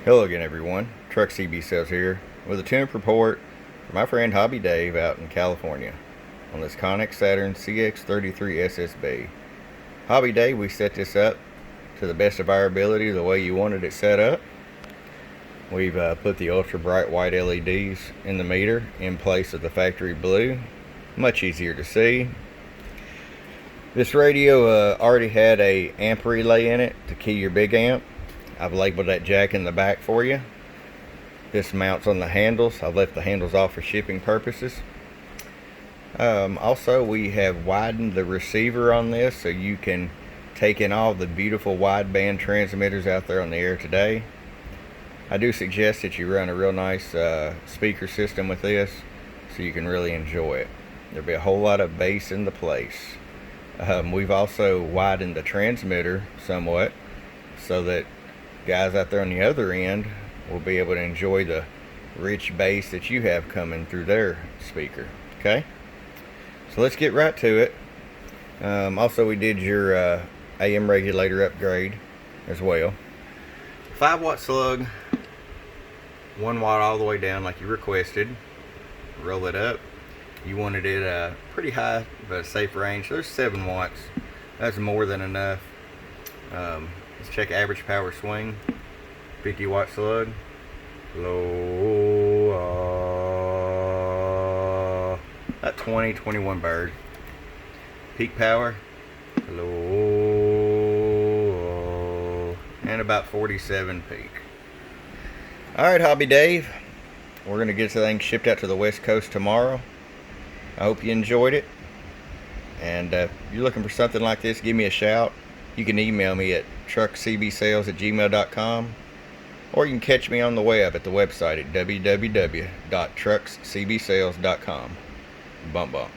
Hello again, everyone. Truck CB Sales here with a tune-up report for my friend Hobby Dave out in California on this Connex Saturn CX-33 SSB. Hobby Dave, we set this up to the best of our ability the way you wanted it set up. We've put the ultra bright white LEDs in the meter in place of the factory blue. Much easier to see. This radio already had a amp relay in it to key your big amp. I've labeled that jack in the back for you. This mounts on the handles. I've left the handles off for shipping purposes. Also, we have widened the receiver on this so you can take in all the beautiful wideband transmitters out there on the air today. I do suggest that you run a real nice speaker system with this so you can really enjoy it. There'll be a whole lot of bass in the place. We've also widened the transmitter somewhat so that guys out there on the other end will be able to enjoy the rich bass that you have coming through their speaker. Okay, so let's get right to it. Also, we did your AM regulator upgrade as well. 5-watt slug, 1 watt all the way down like you requested. Roll it up. You wanted it pretty high but a safe range. There's 7 watts. That's more than enough. Let's check average power swing. 50-watt slug. Low. About 21 bird. Peak power. Low. And about 47 peak. Alright, Hobby Dave. We're going to get this thing shipped out to the West Coast tomorrow. I hope you enjoyed it. And if you're looking for something like this, give me a shout. You can email me at truckcbsales@gmail.com, or you can catch me on the web at the website at www.truckscbsales.com. Bump bump.